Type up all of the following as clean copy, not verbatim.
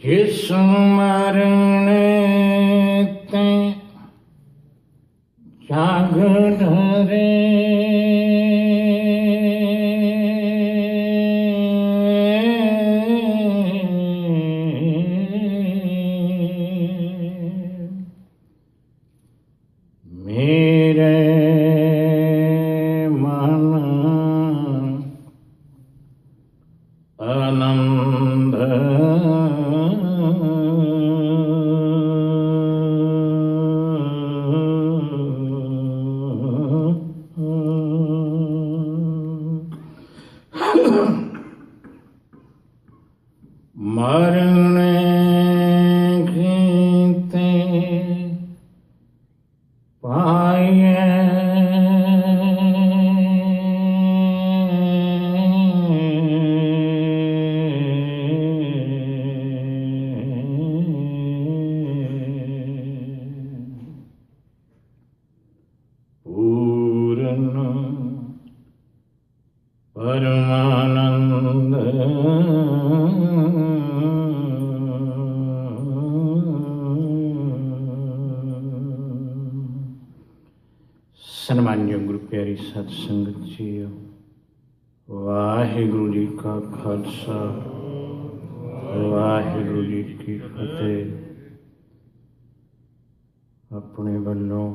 जिस मरने ते जाग धरे मेरे मन आनंद मरने कीते पाए पूर्ण परमानंद सन्मानयोग गुरु प्यारी सत संगत जीओ, वाहिगुरु जी का खालसा वाहिगुरु जी की फतेह। अपने वालों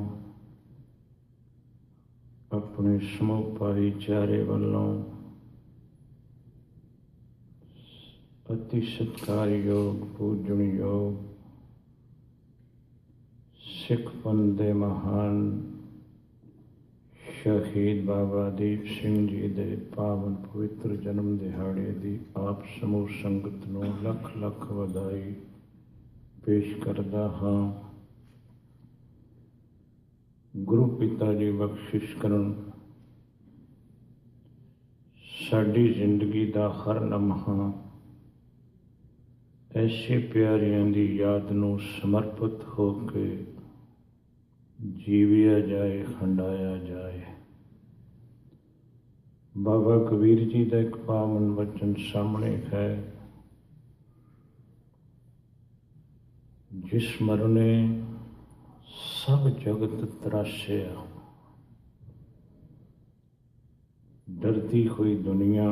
अपने समूह भाईचारे वालों अति सत्कारयोग पूजनयोग सिख पंथ दे महान शहीद बाबा दीप सिंह जी दे पावन पवित्र जन्म दिहाड़े की आप समूह संगत नूं लख लख वधाई पेश करदा हाँ। गुरु पिता जी बख्शिश करन साडी जिंदगी दा हर लम्हा ऐसे प्यारियां दी याद नूं समर्पित हो के जीविया जाए खंडाया जाए। बाबा कबीर जी का एक पावन वचन सामने है, जिस मरने सब जगत तराशिया डरती हुई दुनिया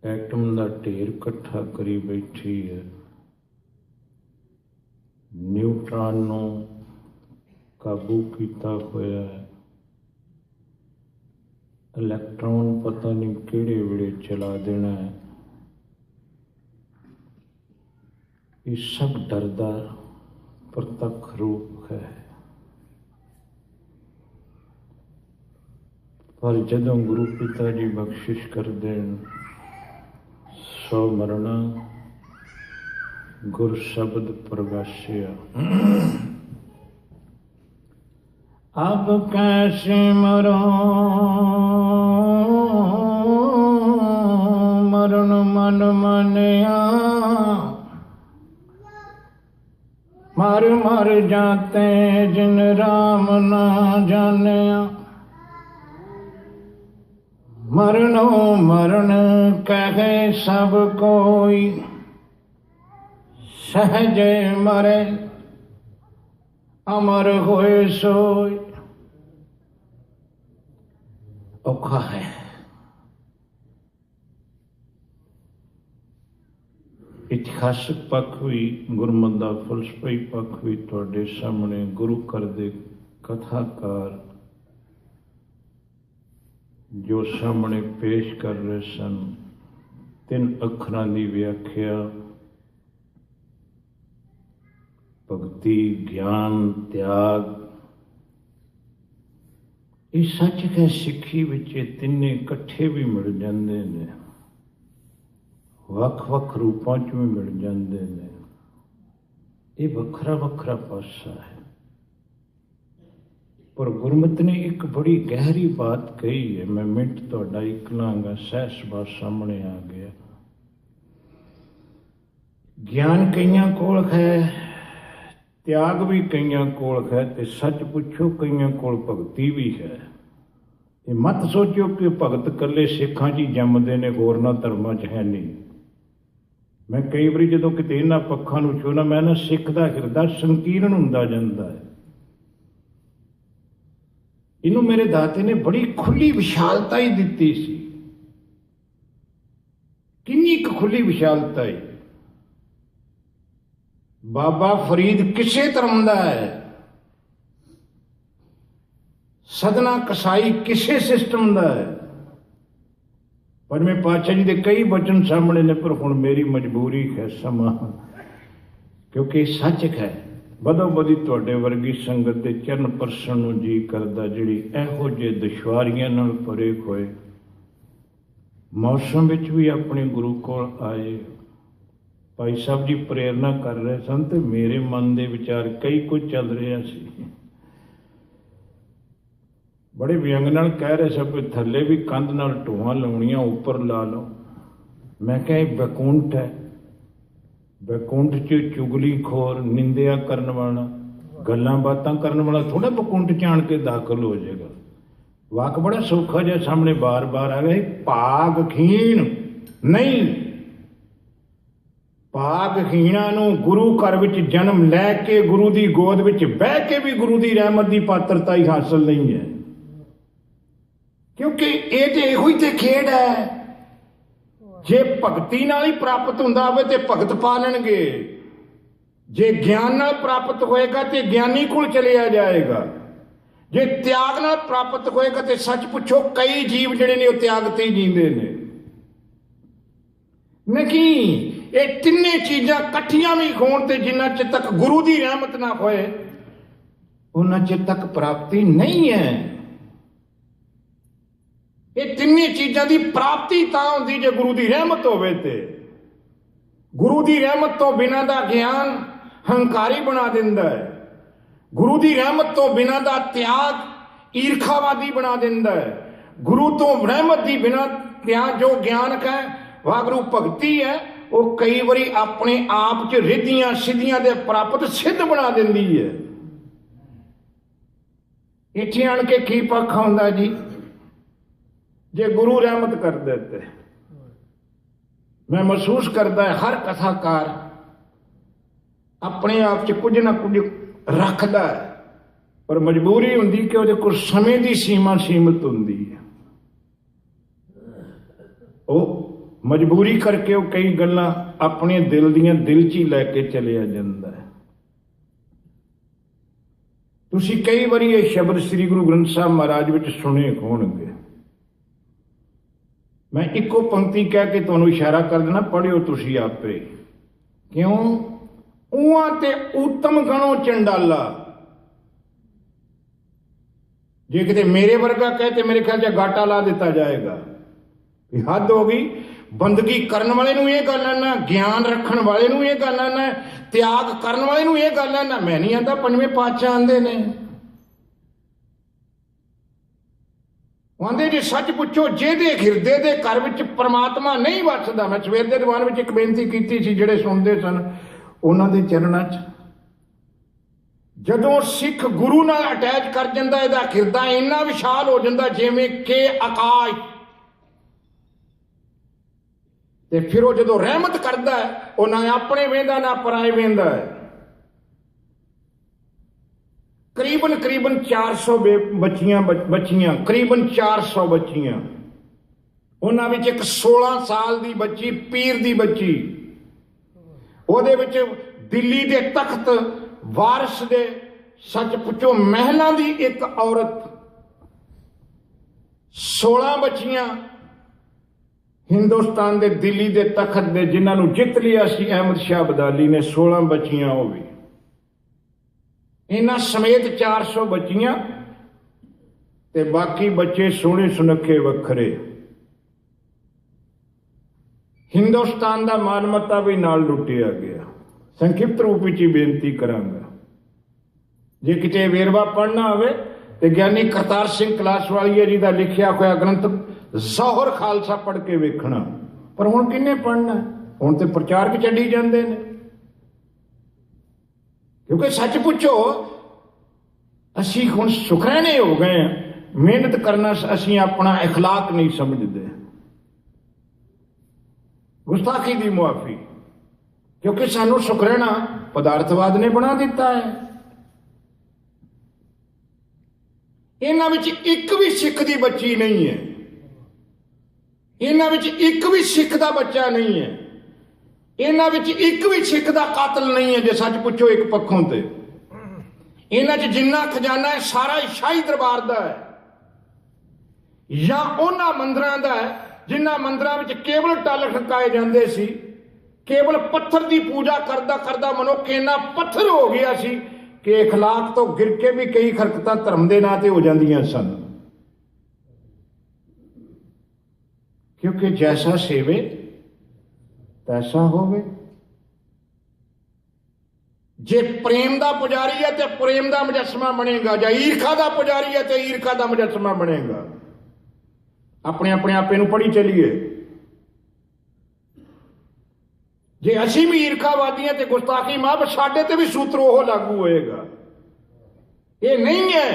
एटम का ढेर इकट्ठा करी बैठी है। न्यूट्रॉन नूं काबू किया होया है। इलैक्ट्रॉन पता नहीं किहड़े वेले चला देना है। ये सब डर दा प्रतख रूप है। पर जदों गुरु पिता जी बख्शिश कर देन, सौ मरना गुर शब्द प्रगासिया। अब कैसे मरो मरण मन मनिया, मर मर जाते जिन राम ना जानिया। मरनो मरण कहे सब कोई, सहज मरे अमर होए सोई। औखा है। इतिहासक पक्ष भी गुरमत का फलसफी पक्ष भी तुहाडे सामने गुरु घर दे कथाकार जो सामने पेश कर रहे सन। 3 अखरां की व्याख्या भगती, ज्ञान, त्याग। ये सच है, सिक्खी विच तिन्ने इकट्ठे भी मिल जाते हैं, वख-वख रूपों च भी मिल जाते हैं। ये वखरा वखरा पासा है। पर गुरमत ने एक बड़ी गहरी बात कही है। मैं मिंट तुहाडा एक लांगा, सहस बात सामने आ गया। ज्ञान कईयां कोल है, त्याग भी कईयां कोल है, ते सच पुछो कईयां कोल भगती भी है। ये मत सोचो कि भगत कल्ले सिखां च जमदे ने, होरना धर्मां च है नहीं। मैं कई बारी जदों किते इन्हां पक्षां नूं छुना, मैं ना सिख दा हिरदा संकीर्ण हुंदा जांदा है। इनू मेरे दाते ने बड़ी खुली विशालता ही दिती सी। किन्नी क खुली विशालता है। बाबा फरीद किसे धर्म दा है, सदना कसाई किसे सिस्टम दा है। पंजवें पातशाह जी के कई वचन सामने ने, पर हुण मेरी मजबूरी है समा, क्योंकि सच है। बदो बदी तुहाडे वर्गी संगत के चरण परसन नूं जी करदा, जिहड़ी इहो जे दुश्वारियां नाल भरे होए मौसम विच भी अपने गुरु कोल आए। भाई साहब जी प्रेरणा कर रहे सन ते मेरे मन के विचार कई कुछ चल रहा सी। बड़े व्यंग नाल कह रहे सब कि थले भी कंध नाल ढोआं लाउणियां, उपर ला लो। मैं कहा बैकुंठ है, बैकुंठ च चुगली खोर, निंदिया करने वाला, गल्लां बातां करने वाला थोड़ा बैकुंठ च आण के दाखिल हो जाएगा। वाक बड़ा सौखा जिहा सामने बार बार आ गया। भाग खीण नहीं, भागहीणा नूं गुरु घर विच जन्म लैके गुरु की गोद विच बह के भी गुरु की रहमत की पात्रता ही हासिल नहीं है। क्योंकि ये तो इहो ही खेड है। जे भगती नाल ही प्राप्त हुंदा होवे ते भगत पा लैणगे, जे ज्ञान नाल प्राप्त होएगा तो ज्ञानी कोल चलिया जाएगा, जे त्याग नाल प्राप्त होएगा तो सच पुछो कई जीव जिहड़े ने वो त्याग ते ही जींदे ने। नहीं, ये तिन्ने चीज़ां कट्ठियां भी होण ते जिन्ना चिर तक गुरु की रहमत ना होए उन्ना चिर तक प्राप्ति नहीं है। ये तिन्ने चीज़ां की प्राप्ति तां हुंदी जे गुरु की रहमत होवे ते। गुरु की रहमत तो बिना दा ज्ञान हंकारी बना दिंदा है। गुरु की रहमत तो बिना दा त्याग ईर्खावादी बना दिंदा है। गुरु तो रहमत की बिना त्याग जो ज्ञान का वागुरु भगती है वो कई बारी अपने आप च रिद्धियां सिद्धियां दे प्राप्त सिद्ध बना दिंदी है। इत्थे आण के की पक्ष हुंदा जी, जे गुरु रहमत कर देते। मैं महसूस करता है हर कथाकार अपने आप च कुछ ना कुछ रखता है। पर मजबूरी हुंदी कि उहदे कोल समय की सीमा सीमित हुंदी है। वो मजबूरी करके वो कई गल्लां अपने दिल दियां दिल च ही लैके चलिया जांदा है। तुसीं कई बारी ये शब्द श्री गुरु ग्रंथ साहब महाराज विच सुने होणगे। मैं इको पंक्ति कह के तुहानूं इशारा कर देना, पढ़ियो तुसीं आपे। क्यों? उहां ते उत्तम गणों चंडाला। जे किते मेरे वर्गा कहे तो मेरे ख्याल च गाटा ला दिता जाएगा। हद हो गई। बंदगी करने वाले नूं ये गल ना, ज्ञान रखण वाले नूं ये गल ना, त्याग करने वाले नूं ये गल ना। मैं नहीं आंदा पंजवें पातशाह आंदे ने, आंदे जे सच पुछो जेदे हिरदे दे घर विच परमात्मा नहीं वसदा। मैं सवेर दे दीवान विच एक बेनती कीती सी, जिहड़े सुणदे सन उन्हां दे चरणां च, जदों सिख गुरु नाल अटैच कर जांदा इहदा हिरदा इन्ना विशाल हो जांदा जिवें कि आकाश। ते फिर वो जदों रहमत करदा है, वो ना अपने वेंदा ना पराए वेंदा है। करीबन 400 बच्चियां करीबन 400 बच्चियां। उन्हां विच एक 16 साल दी बच्ची, पीर दी बच्ची, ਉਹਦੇ ਵਿੱਚ ਦਿੱਲੀ ਦੇ ਤਖਤ ਵਾਰਿਸ ਦੇ सच पुछो महलों की एक औरत, 16 बच्चियां हिंदुस्तान के दिल्ली के तखत के जिन्होंने जित लिया सी अहमद शाह अब्दाली ने, 16 बच्चियां वो भी इन्हां समेत 400 बच्चियां ते बाकी बच्चे सोहने सुनखे वखरे। हिंदुस्तान का मालमता भी नाल लुटिया गया। संक्षिप्त रूप में बेनती करांगा, जे किते वेरवा पढ़ना होवे तो ज्ञानी करतार सिंह कलासवालिया जी का लिखिया होया ग्रंथ जौहर खालसा पढ़ के वेखना। पर हुण किन्ने पढ़ना? हुण तो प्रचारक चढ़ी जांदे ने। क्योंकि सच पुछो असी हुण सुखरैने हो गए हैं, मेहनत करना असी अपना इखलाक नहीं समझते। गुस्ताखी दी मुआफी, क्योंकि सानू सुखरैना पदार्थवाद ने बना दिता है। इन्हां विच एक भी सिख दी बच्ची नहीं है, इन्हां विच एक भी सिख दा बच्चा नहीं है, इन्हां विच एक भी सिख दा कातल नहीं है। जे सच पुछो एक पक्षों ते इन्हां च जिन्ना खजाना है सारा शाही दरबार दा है, या उन्हां मंदिरां दा है जिन्हां मंदिरां विच केवल टल खड़काए जांदे सी, केवल पत्थर की पूजा करदा करदा मनुख इन्ना पत्थर हो गया सी कि इखलाक तो गिर के भी कई हरकतां धर्म के नां ते हो जांदियां सन। क्योंकि जैसा सेवे तैसा होवे। जे प्रेम का पुजारी है तो प्रेम का मुजस्समा बनेगा, या ईरखा का पुजारी है तो ईरखा का मुजस्समा बनेगा। अपने अपने आपे नूं पढ़ी चलीए। जे असी भी ईरखावादी हैं तो गुस्ताखी माफ साडे ते भी सूत्र वो लागू होएगा। ये नहीं है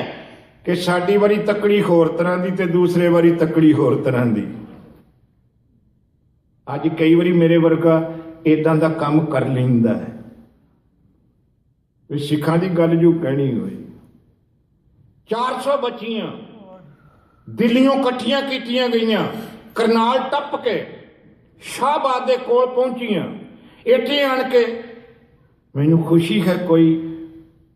कि साडी वारी तकड़ी होर तरह की ते दूसरे वारी तकड़ी होर तरह की। अज कई बारी मेरे वर्गा इदां दा काम कर लैंदा है। सिखां दी गल जो कहनी होई, 400 बच्चियां दिल्लियों कट्ठियां कीतियां गईयां, करनाल टप के शाहबाद दे कोल पहुंचियां। इत्थे आण के मैनू खुशी है कोई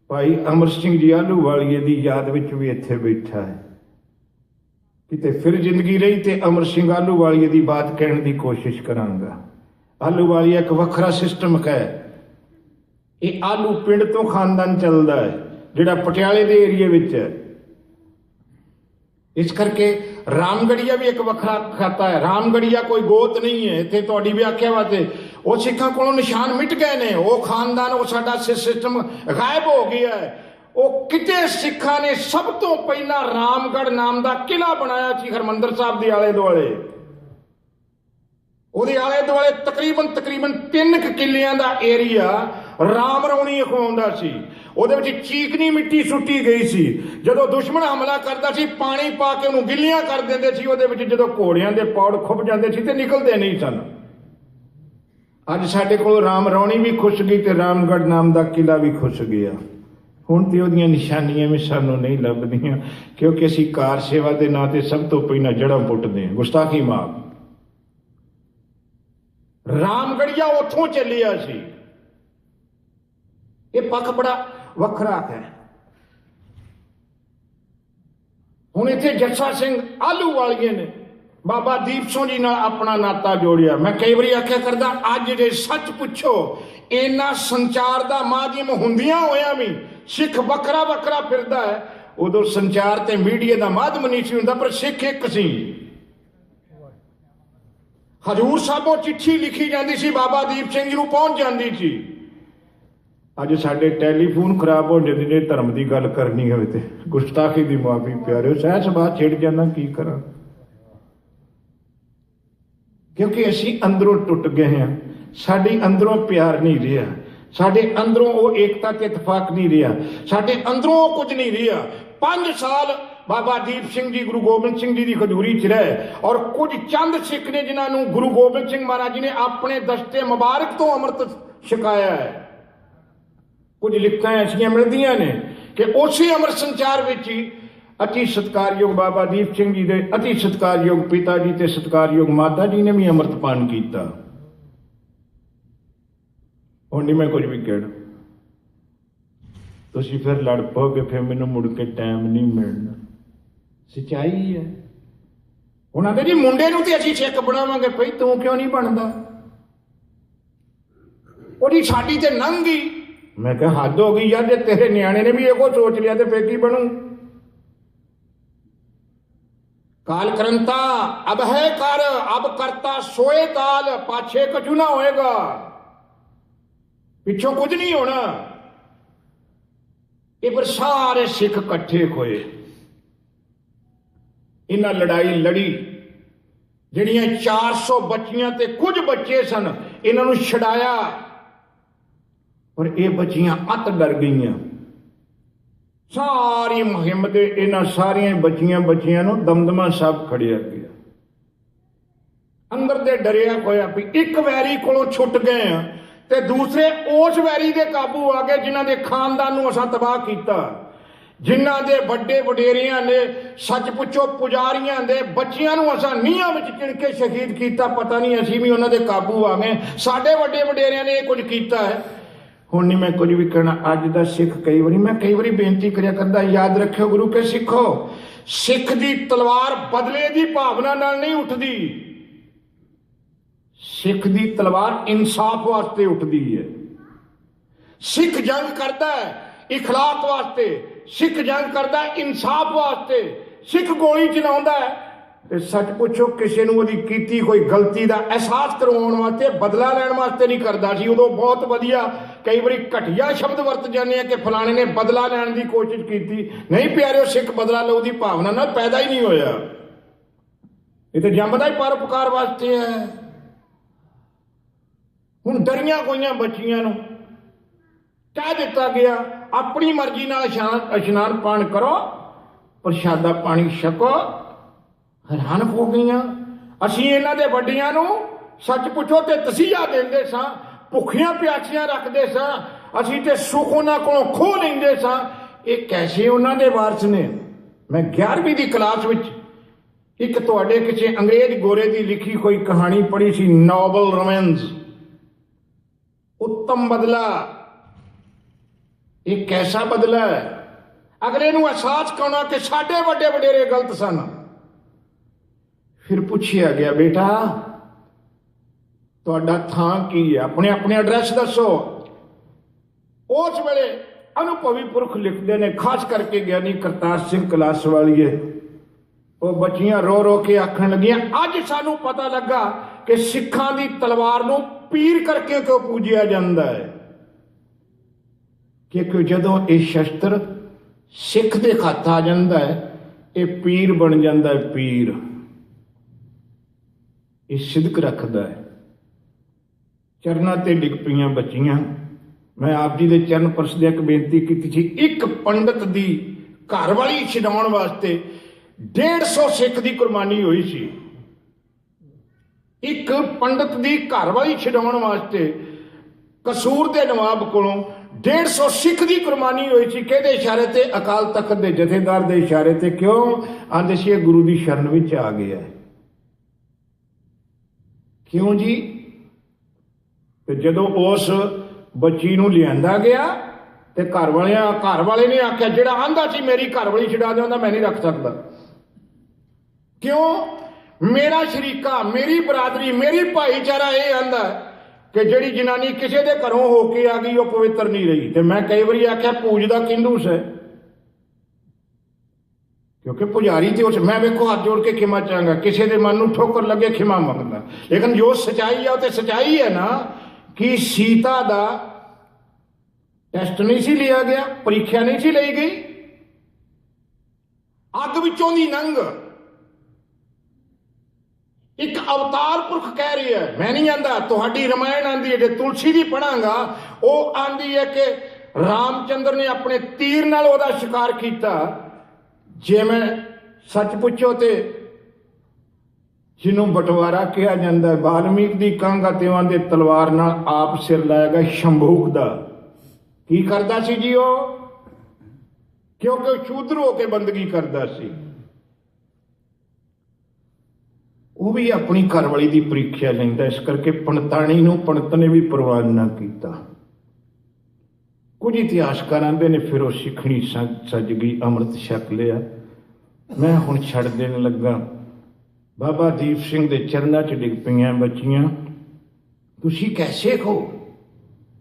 भाई अमर सिंह जी आलूवालिए की याद विच भी इत्थे बैठा है। किते फिर जिंदगी रही तो अमर सिंह आलूवालिए की बात कहने की कोशिश करांगा। आलूवालिया एक वखरा सिस्टम है। ये आलू पिंड तो खानदान चलता है जिहड़ा पटियाले के एरिए विच है। इस करके रामगढ़िया भी एक वखरा खाता है। रामगढ़िया कोई गोत नहीं है। इत्थे तुहाडी व्याख्या वास्ते वो सिखां कोलों निशान मिट गए ने। वो खानदान वो साडा सिस्टम गायब हो गया है। वो किते सिखां ने सब तो पहला रामगढ़ नाम का किला बनाया सी हरमंदर साहब के आले दुआले। ਉਹਦੇ ਆਲੇ ਦੁਆਲੇ ਤਕਰੀਬਨ 3 ਕਿੱਲਿਆਂ ਦਾ ਏਰੀਆ ਰਾਮ ਰੌਣੀ ਅਖਵਾਉਂਦਾ ਸੀ। ਉਹਦੇ ਵਿੱਚ ਚੀਕਣੀ ਮਿੱਟੀ ਸੁੱਟੀ ਗਈ ਸੀ। ਜਦੋਂ ਦੁਸ਼ਮਣ ਹਮਲਾ ਕਰਦਾ ਸੀ ਪਾਣੀ ਪਾ ਕੇ ਉਹਨੂੰ ਗਿੱਲੀਆਂ ਕਰ ਦਿੰਦੇ ਸੀ। ਉਹਦੇ ਵਿੱਚ ਜਦੋਂ ਘੋੜਿਆਂ ਦੇ ਪੌੜ ਖੁੱਭ ਜਾਂਦੇ ਸੀ ਤੇ ਨਿਕਲਦੇ ਨਹੀਂ ਸਨ। ਅੱਜ ਸਾਡੇ ਕੋਲ ਰਾਮ ਰੌਣੀ ਵੀ ਖੁੱਸ ਗਈ ਤੇ ਰਾਮਗੜ੍ਹ ਨਾਮ ਦਾ ਕਿਲਾ ਵੀ ਖੁੱਸ ਗਿਆ। ਹੁਣ ਤੇ ਉਹਦੀਆਂ ਨਿਸ਼ਾਨੀਆਂ ਵੀ ਸਾਨੂੰ ਨਹੀਂ ਲੱਭਦੀਆਂ, ਕਿਉਂਕਿ ਅਸੀਂ ਕਾਰ ਸੇਵਾ ਦੇ ਨਾਂ ਤੇ ਸਭ ਤੋਂ ਪਹਿਲਾਂ ਜੜ੍ਹਾਂ ਪੁੱਟਦੇ ਹਾਂ। ਗੁਸਤਾਖੀ ਮਾਫ। ਰਾਮਗੜੀਆ ਉੱਥੋਂ ਚੱਲਿਆ ਸੀ। ਇਹ ਪੱਖ ਬੜਾ ਵੱਖਰਾ ਹੈ। ਹੁਣ ਇੱਥੇ ਜੱਸਾ ਸਿੰਘ ਆਹਲੂਵਾਲੀਏ ਨੇ ਬਾਬਾ ਦੀਪ ਸਿੰਘ ਜੀ ਨਾਲ ਆਪਣਾ ਨਾਤਾ ਜੋੜਿਆ। ਮੈਂ ਕਈ ਵਾਰੀ ਆਖਿਆ ਕਰਦਾ, ਅੱਜ ਜੇ ਸੱਚ ਪੁੱਛੋ, ਇੰਨਾ ਸੰਚਾਰ ਦਾ ਮਾਧਿਅਮ ਹੁੰਦਿਆਂ ਹੋਇਆਂ ਵੀ ਸਿੱਖ ਵੱਖਰਾ ਵੱਖਰਾ ਫਿਰਦਾ ਹੈ। ਉਦੋਂ ਸੰਚਾਰ ਤੇ ਮੀਡੀਆ ਦਾ ਮਾਧਿਅਮ ਨਹੀਂ ਸੀ ਹੁੰਦਾ, ਪਰ ਸਿੱਖ ਇੱਕ ਸੀ। ਹਜ਼ੂਰ ਸਾਹਿਬੋਂ ਚਿੱਠੀ ਲਿਖੀ ਜਾਂਦੀ ਸੀ, ਬਾਬਾ ਦੀਪ ਸਿੰਘ ਜੀ ਨੂੰ ਪਹੁੰਚ ਜਾਂਦੀ ਸੀ। ਅੱਜ ਸਾਡੇ ਟੈਲੀਫੋਨ ਖਰਾਬ ਹੋ ਜਾਂਦੇ ਨੇ, ਧਰਮ ਦੀ ਗੱਲ ਕਰਨੀ ਹੋਵੇ ਤੇ ਗੁਸਤਾਖੀ ਦੀ ਮਾਫੀ ਪਿਆਰਿਓ, ਸਹਿਜ ਸੁਭਾਅ ਛਿੜ ਜਾਂਦਾ, ਕੀ ਕਰਾਂ। ਕਿਉਂਕਿ ਅਸੀਂ ਅੰਦਰੋਂ ਟੁੱਟ ਗਏ ਹਾਂ, ਸਾਡੇ ਅੰਦਰੋਂ ਪਿਆਰ ਨਹੀਂ ਰਿਹਾ, ਸਾਡੇ ਅੰਦਰੋਂ ਉਹ ਏਕਤਾ ਤੇ ਇਤਫਾਕ ਨਹੀਂ ਰਿਹਾ, ਸਾਡੇ ਅੰਦਰੋਂ ਉਹ ਕੁਝ ਨਹੀਂ ਰਿਹਾ। 5 ਸਾਲ ਬਾਬਾ ਦੀਪ ਸਿੰਘ ਜੀ ਗੁਰੂ ਗੋਬਿੰਦ ਸਿੰਘ ਜੀ ਦੀ ਹਜ਼ੂਰੀ 'ਚ ਰਹੇ, ਔਰ ਕੁਝ ਚੰਦ ਸਿੱਖ ਨੇ ਜਿਨ੍ਹਾਂ ਨੂੰ ਗੁਰੂ ਗੋਬਿੰਦ ਸਿੰਘ ਮਹਾਰਾਜ ਜੀ ਨੇ ਆਪਣੇ ਦਸਤੇ ਮੁਬਾਰਕ ਤੋਂ ਅੰਮ੍ਰਿਤ ਛਕਾਇਆ ਹੈ। ਕੁਝ ਲਿਖਤਾਂ ਐਸੀਆਂ ਮਿਲਦੀਆਂ ਨੇ ਕਿ ਉਸੇ ਅੰਮ੍ਰਿਤ ਸੰਚਾਰ ਵਿੱਚ ਹੀ ਅਤੀ ਸਤਿਕਾਰਯੋਗ ਬਾਬਾ ਦੀਪ ਸਿੰਘ ਜੀ ਦੇ ਅਤੀ ਸਤਿਕਾਰਯੋਗ ਪਿਤਾ ਜੀ ਤੇ ਸਤਿਕਾਰਯੋਗ ਮਾਤਾ ਜੀ ਨੇ ਵੀ ਅੰਮ੍ਰਿਤਪਾਨ ਕੀਤਾ। ਹੁਣ ਨਹੀਂ ਮੈਂ ਕੁਝ ਵੀ ਕਹਿਣਾ, ਤੁਸੀਂ ਫਿਰ ਲੜ ਪਓਗੇ, ਫਿਰ ਮੈਨੂੰ ਮੁੜ ਕੇ ਟਾਈਮ ਨਹੀਂ ਮਿਲਣਾ। ਸੱਚਾਈ ਹੈ। ਉਹਨਾਂ ਦੇ ਜੀ ਮੁੰਡੇ ਨੂੰ ਤੇ ਅਸੀਂ ਸਿੱਖ ਬਣਾਵਾਂਗੇ, ਭਈ ਤੂੰ ਕਿਉਂ ਨਹੀਂ ਬਣਦਾ? ਉਹਦੀ ਸਾਡੀ ਤੇ ਲੰਘ ਗਈ। ਮੈਂ ਕਿਹਾ ਹੱਦ ਹੋ ਗਈ ਯਾਰ, ਜੇ ਤੇਰੇ ਨਿਆਣੇ ਨੇ ਵੀ ਇਹੋ ਸੋਚ ਲਿਆ ਤੇ ਫੇਰ ਕੀ ਬਣੂ? काल करंता अब है कर, अब करता सोए ताल, पाछे कछु ना होएगा। पिछों कुछ नहीं होना। ये पर सारे सिख इकट्ठे होए, इन्हां लड़ाई लड़ी, जिहड़ियां 400 बच्चियां ते कुछ बच्चे सन, इन्हां नूं छड़ाया, और ये बच्चियां अत डर गईयां। सारी मुहिम दे इन्हां सारियां बच्चियां नूं दमदमा साहब खड़िया गया। अंदर दे डरिया होया भी एक वैरी कोलों छुट गए हैं ते दूसरे उस वैरी दे काबू आ गए जिन्हां दे खानदान नूं असां तबाह कीता, जिन्हां दे वड्डे वडेरियां ने, सच पुछो पुजारियां दे बच्चियां नूं असां नीहां विच चिण के शहीद कीता। पता नहीं असीं भी उन्हां दे काबू आ गए, साडे वड्डे वडेरियां ने इह कुछ कीता है। हुण नहीं मैं कुछ भी कहना। अज दा सिख कई बारी बेनती करिया करदा, याद रखियो गुरु के सिखो, सिख दी तलवार बदले दी भावना नाल नहीं उठदी, सिख दी तलवार इंसाफ वास्ते उठदी है। सिख जंग करदा है इखलाक वास्ते, सिख जंग करदा है इंसाफ वास्ते। सिख गोली चलाउंदा है ते सच पुछो किसी नूं ओहदी कीती कोई गलती दा एहसास करवाउण वास्ते, बदला लैण वास्ते नहीं करदा सी। उदों बहुत वधिया कई बारी घटिया शब्द वरत जाने कि फलाने ने बदला लैण दी कोशिश कीती। नहीं प्यारिओ, सिख बदला लऊ दी भावना नाल पैदा ही नहीं होया, ये तो जंमदा ही परोपकार वास्ते है। हुण डरियां कोइयां बच्चियां नूं कह दिता गया अपनी मर्जी नाल इशनान पान करो, प्रशादा पानी छको। हैरान हो गईयां। असीं इन्हां दे वड्डियां नूं सच पुछो ते तसीहा देंदे सां, भुखियां प्यासियां रखदे सां, असीं ते सुख उन्हां कोलों खोह लैंदे सां। ये कैसे उन्हां दे वारस ने? मैं 11वीं दी क्लास विच एक तुहाडे किसी अंग्रेज गोरे दी लिखी कोई कहानी पढ़ी सी, नॉवल रोमांस उत्तम बदला। ये कैसा बदला है? अगले नूं एहसास कराउणा कि साडे वड्डे वडेरे गलत सन। फिर पूछिया गया, बेटा तुहाडा थां की है, अपने अपने एड्रैस दसो। उस वेले अनुभवी पुरख लिखते ने, खास करके ज्ञानी करतार सिंह कलास वालीए, वो बच्चियां रो रो के आखन लगियां, अज सानू पता लगा कि सिखां दी तलवार नूं पीर करके क्यों पूजिया जाता है। क्योंकि जदों ये शस्त्र सिख दे हत्थ आ जाता है, ये पीर बन जाता है। पीर ये सिदक रखता है। चरना ते डिग पईयां बच्चियां। मैं आप जी दे चरण परसदे एक बेनती की थी, एक पंडित दी घर वाली छडाउण वास्ते 150 सिख दी कुर्बानी हुई सी। एक पंडित दी घर वाली छडाउण वास्ते कसूर दे नवाब कोलों 150 ਸਿੱਖ ਦੀ ਕੁਰਬਾਨੀ ਹੋਈ ਸੀ। ਕਿਹਦੇ ਇਸ਼ਾਰੇ ਤੇ? ਅਕਾਲ ਤਖਤ ਦੇ ਜਥੇਦਾਰ ਦੇ ਇਸ਼ਾਰੇ ਤੇ। ਕਿਉਂ? ਆਂਦੇ ਸੀ ਇਹ ਗੁਰੂ ਦੀ ਸ਼ਰਨ ਵਿੱਚ ਆ ਗਿਆ। ਕਿਉਂ ਜੀ? ਤੇ ਜਦੋਂ ਉਸ ਬੱਚੀ ਨੂੰ ਲਿਆਂਦਾ ਗਿਆ ਤੇ ਘਰ ਵਾਲੇ ਨੇ ਆਖਿਆ, ਜਿਹੜਾ ਆਂਦਾ ਸੀ ਮੇਰੀ ਘਰ ਵਾਲੀ ਛਡਾ ਦਿੰਦਾ, ਮੈਂ ਨਹੀਂ ਰੱਖ ਸਕਦਾ। ਕਿਉਂ? ਮੇਰਾ ਸ਼ਰੀਕਾ, ਮੇਰੀ ਬਰਾਦਰੀ, ਮੇਰੀ ਭਾਈਚਾਰਾ ਇਹ ਆਂਦਾ ਕਿ ਜਿਹੜੀ ਜਨਾਨੀ ਕਿਸੇ ਦੇ ਘਰੋਂ ਹੋ ਕੇ ਆ ਗਈ ਉਹ ਪਵਿੱਤਰ ਨਹੀਂ ਰਹੀ। ਤੇ ਮੈਂ ਕਈ ਵਾਰੀ ਆਖਿਆ ਪੂਜਦਾ ਕਿੰਦੂ ਸੇ, ਕਿਉਂਕਿ ਪੁਜਾਰੀ ਤੇ ਉਸ ਮੈਂ ਵੇਖੋ ਹੱਥ ਜੋੜ ਕੇ ਖਿਮਾ ਚਾਹਾਂਗਾ, ਕਿਸੇ ਦੇ ਮਨ ਨੂੰ ਠੋਕਰ ਲੱਗੇ ਖਿਮਾ ਮੰਗਦਾ, ਲੇਕਿਨ ਜੋ ਸਚਾਈ ਆ ਉਹ ਤੇ ਸਚਾਈ ਹੈ ਨਾ ਕਿ ਸੀਤਾ ਦਾ ਟੈਸਟ ਨਹੀਂ ਸੀ ਲਿਆ ਗਿਆ, ਪ੍ਰੀਖਿਆ ਨਹੀਂ ਸੀ ਲਈ ਗਈ। ਅੱਗ ਵਿੱਚੋਂ ਦੀ ਨੰਗ ਇੱਕ ਅਵਤਾਰ ਪੁਰਖ ਕਹਿ ਰਹੀ ਹੈ, ਮੈਂ ਨਹੀਂ ਆਂਦਾ, ਤੁਹਾਡੀ ਰਮਾਇਣ ਆਂਦੀ ਹੈ, ਜੇ ਤੁਲਸੀ ਦੀ ਪੜਾਂਗਾ ਉਹ ਆਂਦੀ ਹੈ ਕਿ ਰਾਮਚੰਦਰ ਨੇ ਆਪਣੇ ਤੀਰ ਨਾਲ ਉਹਦਾ ਸ਼ਿਕਾਰ ਕੀਤਾ। ਜੇ ਮੈਂ ਸੱਚ ਪੁੱਛੋ ਤੇ ਜਿਹਨੂੰ ਬਟਵਾਰਾ ਕਿਹਾ ਜਾਂਦਾ, ਵਾਲਮੀਕ ਦੀ ਕਾਂਗਾ ਤਿਵਾਂ ਦੇ ਤਲਵਾਰ ਨਾਲ ਆਪ ਸਿਰ ਲਾਏਗਾ ਸ਼ੰਭੂਕ ਦਾ। ਕੀ ਕਰਦਾ ਸੀ ਜੀ ਉਹ? ਕਿਉਂਕਿ ਉਹ ਸ਼ੂਦਰ ਹੋ ਕੇ ਬੰਦਗੀ ਕਰਦਾ ਸੀ। ਉਹ ਵੀ ਆਪਣੀ ਘਰਵਾਲੀ ਦੀ ਪ੍ਰੀਖਿਆ ਲੈਂਦਾ, ਇਸ ਕਰਕੇ ਪੰਡਤਾਣੀ ਨੂੰ ਪੰਡਤ ਨੇ ਵੀ ਪ੍ਰਵਾਨ ਨਾ ਕੀਤਾ। ਕੁਝ ਇਤਿਹਾਸਕਾਰ ਆਂਦੇ ਨੇ ਫਿਰ ਉਹ ਸਿੱਖਣੀ ਸੱਜ ਗਈ, ਅੰਮ੍ਰਿਤ ਛਕ ਲਿਆ। ਮੈਂ ਹੁਣ ਛੱਡ ਦੇਣ ਲੱਗਾ। ਬਾਬਾ ਦੀਪ ਸਿੰਘ ਦੇ ਚਰਨਾਂ 'ਚ ਡਿੱਗ ਪਈਆਂ ਬੱਚੀਆਂ, ਤੁਸੀਂ ਕੈਸੇ ਹੋ?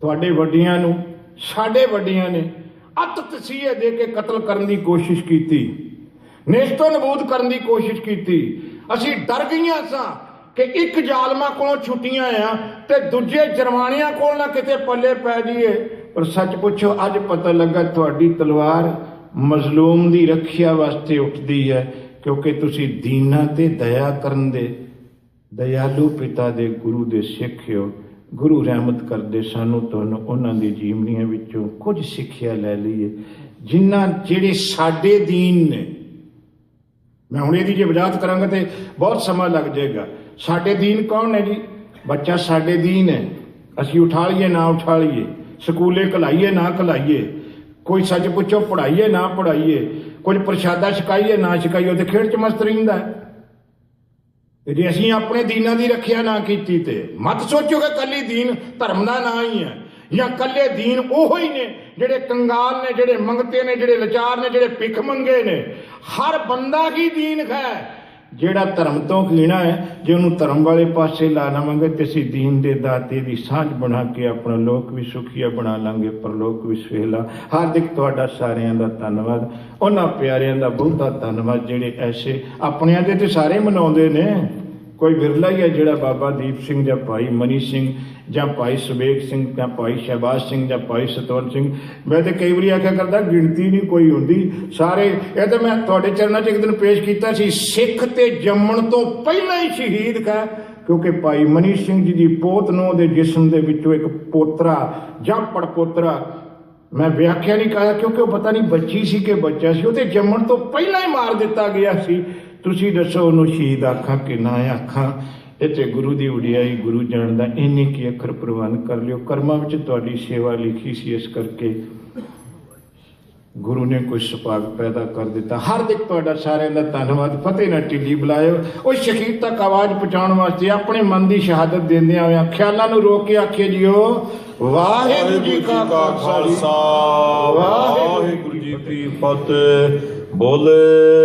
ਤੁਹਾਡੇ ਵੱਡੀਆਂ ਨੂੰ, ਸਾਡੇ ਵੱਡੀਆਂ ਨੇ ਅੱਤ ਤਸੀਹੇ ਦੇ ਕੇ ਕਤਲ ਕਰਨ ਦੀ ਕੋਸ਼ਿਸ਼ ਕੀਤੀ, ਨੇਸ਼ਤੋ ਨਬੂਦ ਕਰਨ ਦੀ ਕੋਸ਼ਿਸ਼ ਕੀਤੀ। ਅਸੀਂ ਡਰ ਗਈਆਂ ਸਾਂ ਕਿ ਇੱਕ ਜ਼ਾਲਮਾਂ ਕੋਲੋਂ ਛੁੱਟੀਆਂ ਆ ਤੇ ਦੂਜੇ ਜਰਮਾਨੀਆਂ ਕੋਲ ਨਾ ਕਿਤੇ ਪੱਲੇ ਪੈ ਜਾਈਏ। ਪਰ ਸੱਚ ਪੁੱਛੋ, ਅੱਜ ਪਤਾ ਲੱਗਾ ਤੁਹਾਡੀ ਤਲਵਾਰ ਮਜ਼ਲੂਮ ਦੀ ਰੱਖਿਆ ਵਾਸਤੇ ਉੱਠਦੀ ਹੈ, ਕਿਉਂਕਿ ਤੁਸੀਂ ਦੀਨਾਂ ਤੇ ਦਇਆ ਕਰਨ ਦੇ ਦਇਆਲੂ ਪਿਤਾ ਦੇ ਗੁਰੂ ਦੇ ਸਿੱਖ ਹੋ। ਗੁਰੂ ਰਹਿਮਤ ਕਰਦੇ ਸਾਨੂੰ ਤੁਹਾਨੂੰ ਉਹਨਾਂ ਦੀ ਜੀਵਨੀਆਂ ਵਿੱਚੋਂ ਕੁਝ ਸਿੱਖਿਆ ਲੈ ਲਈਏ, ਜਿਹੜੇ ਸਾਡੇ ਦੀਨ ਨੇ। ਮੈਂ ਹੁਣ ਇਹਦੀ ਜੇ ਵਜ਼ਾਹਤ ਕਰਾਂਗਾ ਤੇ ਬਹੁਤ ਸਮਾਂ ਲੱਗ ਜਾਏਗਾ। ਸਾਡੇ ਦੀਨ ਕੌਣ ਹੈ ਜੀ? ਬੱਚਾ ਸਾਡੇ ਦੀਨ ਹੈ। ਅਸੀਂ ਉਠਾ ਲਈਏ ਨਾ ਉਠਾ ਲਈਏ, ਸਕੂਲੇ ਘਲਾਈਏ ਨਾ ਘਲਾਈਏ, ਕੋਈ ਸੱਚ ਪੁੱਛੋ ਪੜ੍ਹਾਈਏ ਨਾ ਪੜ੍ਹਾਈਏ, ਕੁਝ ਪ੍ਰਸ਼ਾਦਾ ਛਕਾਈਏ ਨਾ ਛਕਾਈਏ, ਉਹ ਤੇ ਖੇਡ 'ਚ ਮਸਤ ਰਹਿੰਦਾ। ਤੇ ਜੇ ਅਸੀਂ ਆਪਣੇ ਦੀਨਾਂ ਦੀ ਰੱਖਿਆ ਨਾ ਕੀਤੀ ਤੇ ਮਤ ਸੋਚੋ ਕਿ ਕੱਲੀ ਦੀਨ ਧਰਮ ਦਾ ਨਾਂ ਹੀ ਹੈ, ਜਾਂ ਕੱਲੇ ਦੀਨ ਉਹੋ ਹੀ ਨੇ ਜਿਹੜੇ ਕੰਗਾਲ ਨੇ, ਜਿਹੜੇ ਮੰਗਤੇ ਨੇ, ਜਿਹੜੇ ਲਾਚਾਰ ਨੇ, ਜਿਹੜੇ ਭਿੱਖ ਮੰਗੇ ਨੇ। ਹਰ ਬੰਦਾ ਹੀ ਦੀਨ ਹੈ। ਜਿਹੜਾ ਧਰਮ ਤੋਂ ਕੀਣਾ ਹੈ, ਜੇ ਉਹਨੂੰ ਧਰਮ ਵਾਲੇ ਪਾਸੇ ਲਾ ਲਵਾਂਗੇ ਤੇ ਅਸੀਂ ਦੀਨ ਦੇ ਦਾਤੇ ਦੀ ਸਾਂਝ ਬਣਾ ਕੇ ਆਪਣਾ ਲੋਕ ਵੀ ਸੁਖੀਆ ਬਣਾ ਲਾਂਗੇ, ਪਰਲੋਕ ਵੀ ਸੁਹੇਲਾ। ਹਾਰਦਿਕ ਤੁਹਾਡਾ ਸਾਰਿਆਂ ਦਾ ਧੰਨਵਾਦ। ਉਹਨਾਂ ਪਿਆਰਿਆਂ ਦਾ ਬਹੁਤਾ ਧੰਨਵਾਦ ਜਿਹੜੇ ਐਸੇ ਆਪਣਿਆਂ ਦੇ ਤੇ ਸਾਰੇ ਮਨਾਉਂਦੇ ਨੇ। ਕੋਈ ਵਿਰਲਾ ਹੀ ਹੈ ਜਿਹੜਾ ਬਾਬਾ ਦੀਪ ਸਿੰਘ ਜਾਂ ਭਾਈ ਮਨੀ ਸਿੰਘ ਜਾਂ ਭਾਈ ਸੁਬੇਗ ਸਿੰਘ ਜਾਂ ਭਾਈ ਸ਼ਹਿਬਾਜ਼ ਸਿੰਘ ਜਾਂ ਭਾਈ ਸਤਵੰਤ ਸਿੰਘ। ਮੈਂ ਤੇ ਕਈ ਵਾਰੀ ਆਖਿਆ ਕਰਦਾ ਗਿਣਤੀ ਨਹੀਂ ਕੋਈ ਹੁੰਦੀ, ਸਾਰੇ। ਇਹ ਤਾਂ ਮੈਂ ਤੁਹਾਡੇ ਚਰਨਾਂ 'ਚ ਇੱਕ ਦਿਨ ਪੇਸ਼ ਕੀਤਾ ਸੀ, ਸਿੱਖ ਤੇ ਜੰਮਣ ਤੋਂ ਪਹਿਲਾਂ ਹੀ ਸ਼ਹੀਦ ਹੈ, ਕਿਉਂਕਿ ਭਾਈ ਮਨੀ ਸਿੰਘ ਜੀ ਦੀ ਪੋਤ ਨੂੰ ਉਹਦੇ ਜਿਸਮ ਦੇ ਵਿੱਚੋਂ ਇੱਕ ਪੋਤਰਾ ਜਾਂ ਪੜਪੋਤਰਾ, ਮੈਂ ਵਿਆਖਿਆ ਨਹੀਂ ਕਰਿਆ ਕਿਉਂਕਿ ਉਹ ਪਤਾ ਨਹੀਂ ਬੱਚੀ ਸੀ ਕਿ ਬੱਚਾ ਸੀ, ਉਹਦੇ ਜੰਮਣ ਤੋਂ ਪਹਿਲਾਂ ਹੀ ਮਾਰ ਦਿੱਤਾ ਗਿਆ ਸੀ। ਤੁਸੀਂ ਦੱਸੋ ਉਹਨੂੰ ਸ਼ਹੀਦ ਆਖਾਂ ਕਿ ਨਾ ਆਖਾਂ? ਇਹ ਤੇ ਗੁਰੂ ਦੀ ਉਡਿਆਈ ਗੁਰੂ ਜਾਣਦਾ। ਇੰਨੇ ਕੀ ਅੱਖਰ ਪ੍ਰਵਾਨ ਕਰ ਲਿਓ। ਕਰਮਾਂ ਵਿੱਚ ਤੁਹਾਡੀ ਸੇਵਾ ਲਿਖੀ ਸੀ, ਇਸ ਕਰਕੇ ਗੁਰੂ ਨੇ ਕੋਈ ਸੁਭਾਗ ਪੈਦਾ ਕਰ ਦਿੱਤਾ। ਹਾਰਦਿਕ ਤੁਹਾਡਾ ਸਾਰਿਆਂ ਦਾ ਧੰਨਵਾਦ। ਫਤਿਹ ਨਾ ਢਿੱਲੀ ਬੁਲਾਇਓ। ਉਹ ਸ਼ਹੀਦ ਤੱਕ ਆਵਾਜ਼ ਪਹੁੰਚਾਉਣ ਵਾਸਤੇ ਆਪਣੇ ਮਨ ਦੀ ਸ਼ਹਾਦਤ ਦਿੰਦਿਆਂ ਹੋਇਆਂ ਖਿਆਲਾਂ ਨੂੰ ਰੋਕ ਕੇ ਆਖਿਓ ਜੀਓ, ਵਾਹਿਗੁਰੂ ਜੀ ਕਾ ਖਾਲਸਾ, ਵਾਹਿਗੁਰੂ ਜੀ ਕੀ ਫਤਿਹ। ਬੋਲੇ